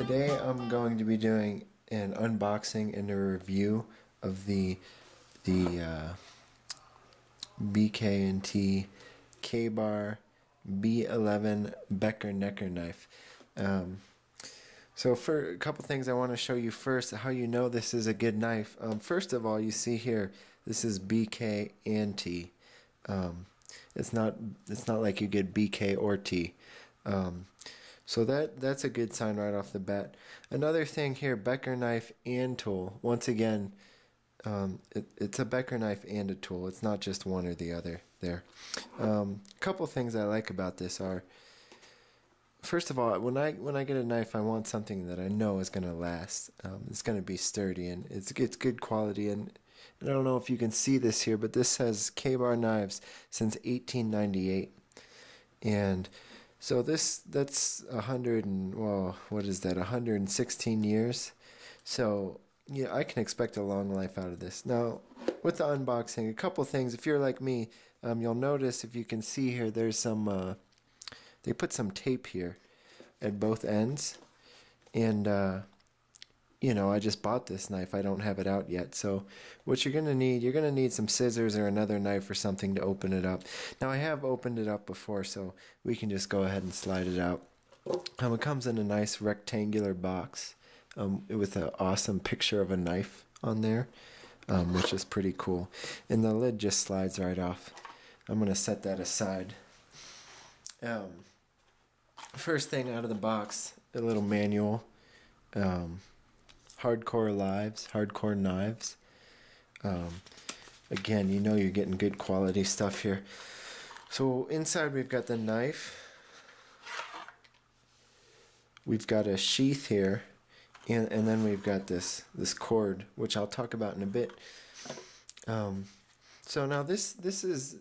Today I'm going to be doing an unboxing and a review of the BK&T K-Bar B11 Becker Necker knife. So for a couple things I want to show you first, how you know this is a good knife. First of all, you see here, this is BK&T. It's not like you get BK or T. So that's a good sign right off the bat. Another thing here, Becker knife and tool. Once again, it's a Becker knife and a tool. It's not just one or the other there. A couple things I like about this are, first of all, when I get a knife, I want something that I know is going to last. It's going to be sturdy and it's good quality. And I don't know if you can see this here, but this says K-Bar knives since 1898. And so that's 116 years. So yeah, I can expect a long life out of this. Now, with the unboxing, a couple things. If you're like me, you'll notice, if you can see here, there's some they put some tape here at both ends, and you know, I just bought this knife. I don't have it out yet. So what you're gonna need some scissors or another knife or something to open it up. Now, I have opened it up before, so we can just go ahead and slide it out. It comes in a nice rectangular box with an awesome picture of a knife on there, which is pretty cool. And the lid just slides right off. I'm gonna set that aside. First thing out of the box, a little manual. Hardcore knives. Again, you know you're getting good quality stuff here. So inside we've got the knife. We've got a sheath here, and then we've got this cord, which I'll talk about in a bit. So now this is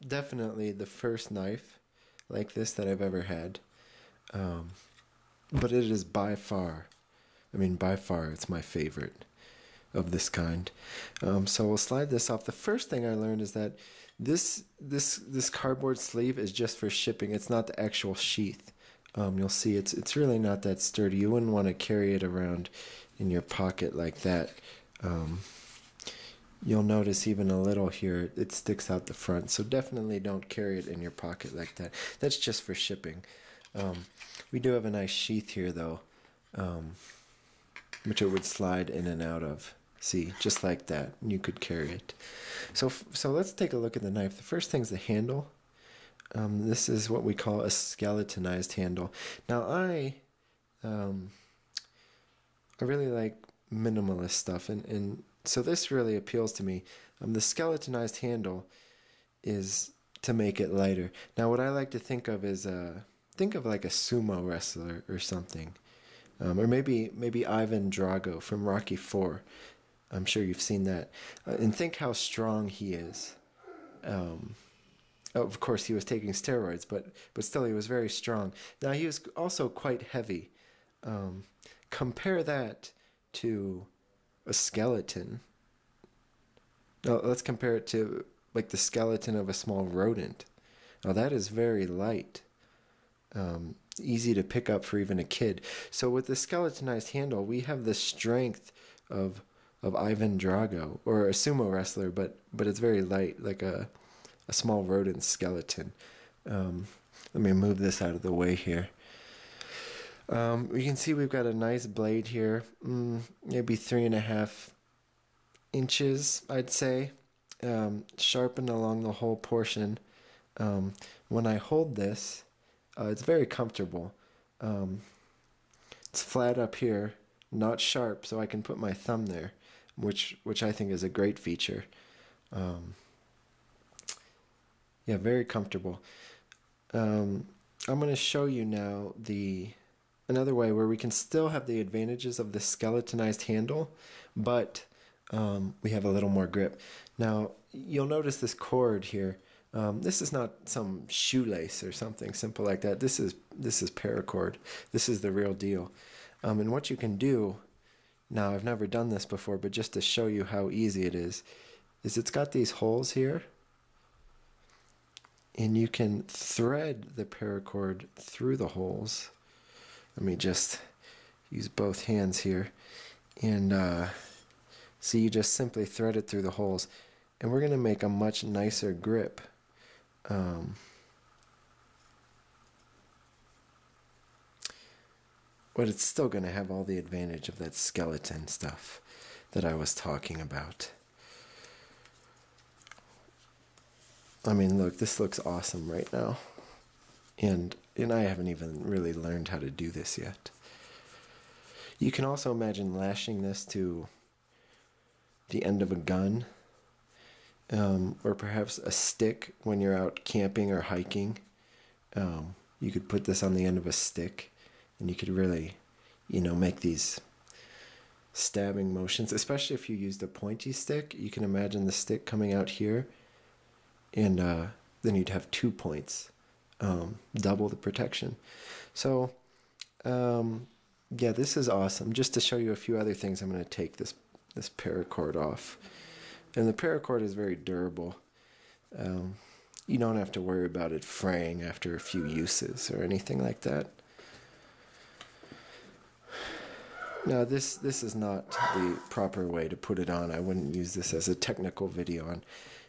definitely the first knife like this that I've ever had, but it is by far it's my favorite of this kind. So we'll slide this off. The first thing I learned is that this cardboard sleeve is just for shipping. It's not the actual sheath. You'll see it's really not that sturdy. You wouldn't want to carry it around in your pocket like that. You'll notice even a little here, it sticks out the front. So definitely don't carry it in your pocket like that. That's just for shipping. We do have a nice sheath here though, which it would slide in and out of. See, just like that, you could carry it. So let's take a look at the knife. The first thing's the handle. This is what we call a skeletonized handle. Now I really like minimalist stuff, and so this really appeals to me. The skeletonized handle is to make it lighter. Now what I like to think of is think of like a sumo wrestler or something. Or maybe Ivan Drago from Rocky IV. I'm sure you've seen that. And think how strong he is. Of course, he was taking steroids, but still he was very strong. Now, he was also quite heavy. Compare that to a skeleton. Now, let's compare it to like the skeleton of a small rodent. Now, that is very light. Easy to pick up for even a kid. So with the skeletonized handle, we have the strength of Ivan Drago, or a sumo wrestler, but it's very light, like a small rodent skeleton. Let me move this out of the way here. We can see we've got a nice blade here, maybe 3.5 inches, I'd say, sharpened along the whole portion. When I hold this, it's very comfortable. It's flat up here, not sharp, so I can put my thumb there, which I think is a great feature. Yeah, very comfortable. I'm going to show you now another way where we can still have the advantages of the skeletonized handle, but we have a little more grip. Now, you'll notice this cord here. This is not some shoelace or something simple like that. This is paracord. This is the real deal. And what you can do, now I've never done this before, but just to show you how easy it is it's got these holes here, and you can thread the paracord through the holes. Let me just use both hands here, and see, you just simply thread it through the holes, and we're going to make a much nicer grip. But it's still going to have all the advantage of that skeleton stuff that I was talking about. I mean, look, this looks awesome right now. And I haven't even really learned how to do this yet. You can also imagine lashing this to the end of a gun, or perhaps a stick when you're out camping or hiking. You could put this on the end of a stick, and you could really, make these stabbing motions, especially if you used a pointy stick. You can imagine the stick coming out here, and then you'd have 2 points, double the protection. So, yeah, this is awesome. Just to show you a few other things, I'm going to take this paracord off. And the paracord is very durable. You don't have to worry about it fraying after a few uses or anything like that. Now, this is not the proper way to put it on. I wouldn't use this as a technical video on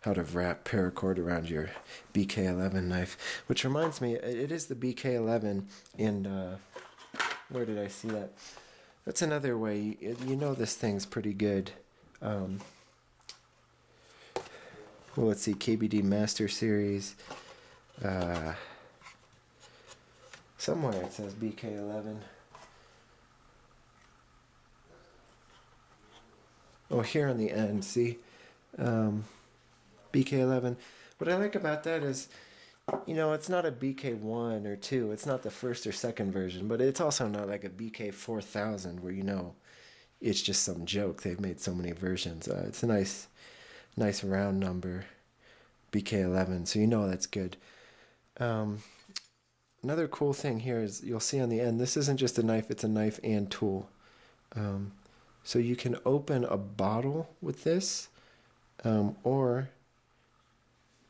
how to wrap paracord around your BK11 knife. Which reminds me, it is the BK11, and where did I see that? That's another way. This thing's pretty good. Well, let's see, KBD Master Series. Somewhere it says BK11. Oh, here on the end, see? BK11. What I like about that is, it's not a BK1 or 2. It's not the first or second version, but it's also not like a BK4000 where it's just some joke. They've made so many versions. It's a nice round number, BK11, so that's good. Another cool thing here is you'll see on the end, this isn't just a knife, it's a knife and tool. So you can open a bottle with this, or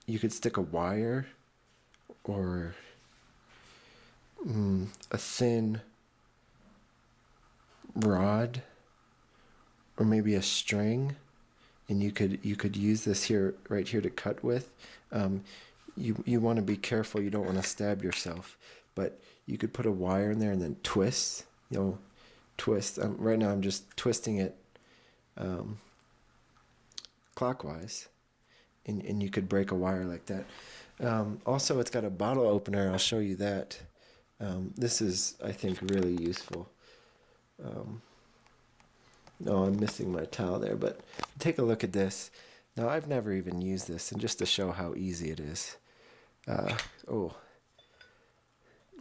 you could stick a wire or a thin rod or maybe a string, and you could use this right here to cut with. You want to be careful, you don't want to stab yourself, but you could put a wire in there and then twist. Twist. Right now I'm just twisting it clockwise, and you could break a wire like that. Also, it's got a bottle opener. I'll show you that. This is, I think, really useful. No, I'm missing my towel there, but take a look at this. Now, I've never even used this, and just to show how easy it is.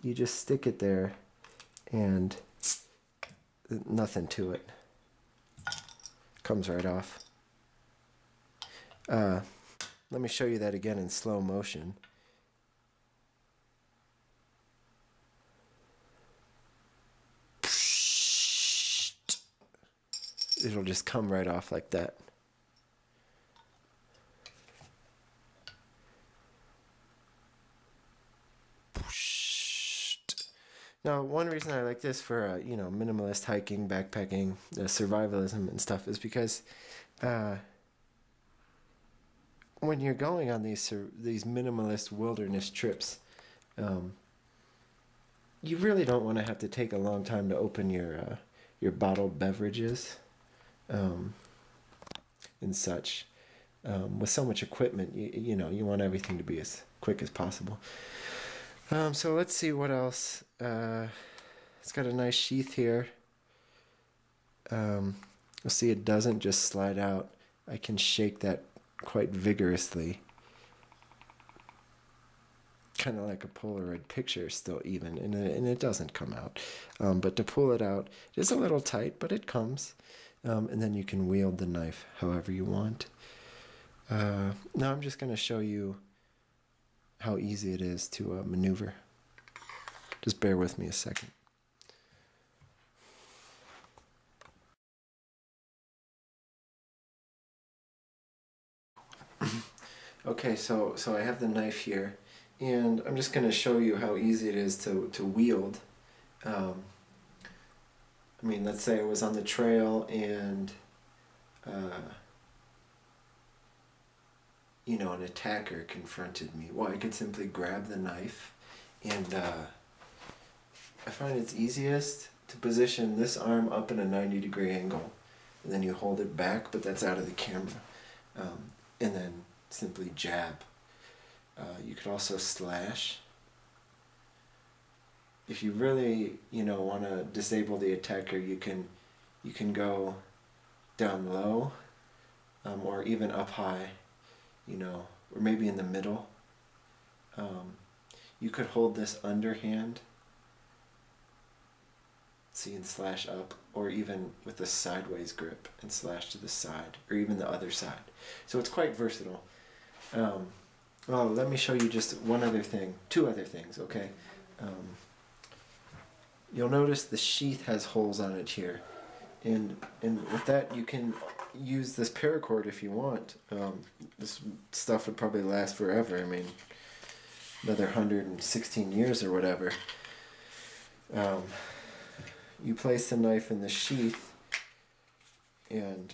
You just stick it there, and nothing to it. Comes right off. Let me show you that again in slow motion. It'll just come right off like that. Now, one reason I like this for minimalist hiking, backpacking, survivalism and stuff is because when you're going on these minimalist wilderness trips, you really don't want to have to take a long time to open your bottled beverages and such. With so much equipment, you want everything to be as quick as possible. So let's see what else. It's got a nice sheath here. You'll see it doesn't just slide out. I can shake that quite vigorously. Kind of like a Polaroid picture still even, and it doesn't come out. But to pull it out, it is a little tight, but it comes. And then you can wield the knife however you want. Now I'm just going to show you how easy it is to maneuver. Just bear with me a second. Okay, so I have the knife here, and I'm just going to show you how easy it is to wield. I mean, let's say I was on the trail and, you know, an attacker confronted me. Well, I could simply grab the knife and I find it's easiest to position this arm up in a 90-degree angle. And then you hold it back, but that's out of the camera. And then simply jab. You could also slash. If you really, you know, want to disable the attacker, you can go down low, or even up high, you know, or maybe in the middle. You could hold this underhand, see, and slash up, or even with a sideways grip and slash to the side, or even the other side. So it's quite versatile. Well, let me show you just one other thing, two other things, okay? You'll notice the sheath has holes on it here. And with that, you can use this paracord if you want. This stuff would probably last forever. I mean, another 116 years or whatever. You place the knife in the sheath, and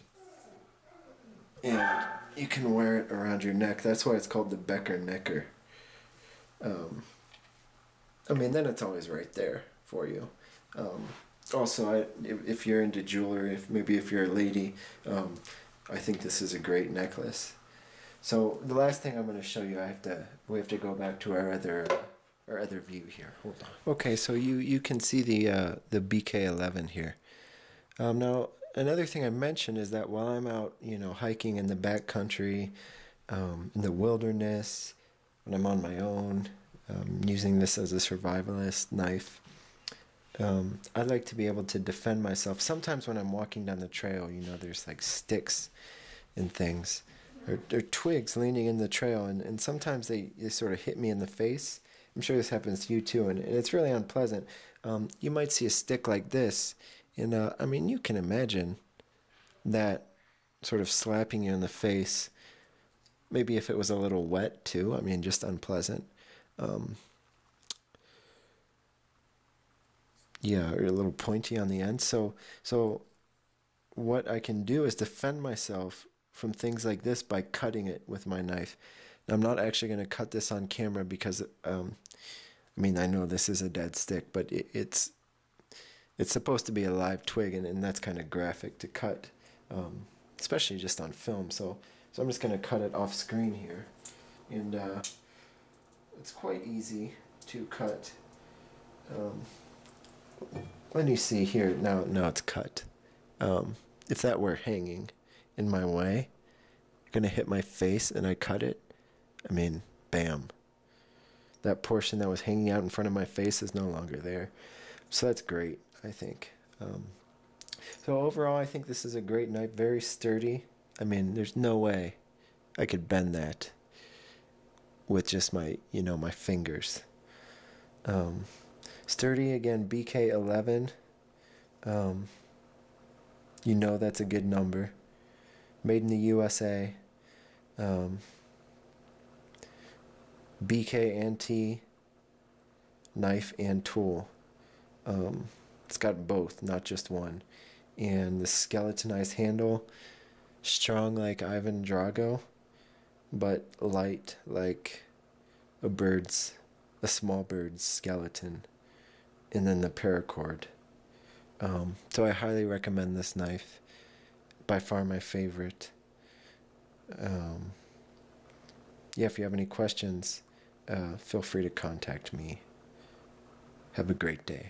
you can wear it around your neck. That's why it's called the Becker necker. I mean, then it's always right there for you. Also, if you're into jewelry, if you're a lady, I think this is a great necklace. So the last thing I'm going to show you, we have to go back to our other view here. Hold on. Okay, so you can see the BK11 here. Now another thing I mentioned is that while I'm out, you know, hiking in the backcountry, in the wilderness, when I'm on my own, using this as a survivalist knife, I like to be able to defend myself. Sometimes when I'm walking down the trail, you know, there's like sticks and things, or twigs leaning in the trail, and sometimes they sort of hit me in the face. I'm sure this happens to you too, and it's really unpleasant. You might see a stick like this, and I mean, you can imagine that sort of slapping you in the face. Maybe if it was a little wet too, I mean, just unpleasant. Yeah, or a little pointy on the end. So what I can do is defend myself from things like this by cutting it with my knife. Now, I'm not actually going to cut this on camera because, I mean, I know this is a dead stick, but it's supposed to be a live twig, and that's kind of graphic to cut, especially just on film. So I'm just going to cut it off screen here, and it's quite easy to cut. Let me see here. Now it's cut. If that were hanging in my way, gonna hit my face, and I cut it, I mean, bam. That portion that was hanging out in front of my face is no longer there. So that's great, I think. So overall, I think this is a great knife, very sturdy. I mean, there's no way I could bend that with just my, you know, my fingers. Sturdy, again, BK11. You know that's a good number. Made in the USA. BK and T, knife and tool. It's got both, not just one. And the skeletonized handle, strong like Ivan Drago, but light like a small bird's skeleton. And then the paracord. So I highly recommend this knife. By far my favorite. Yeah, if you have any questions, feel free to contact me. Have a great day.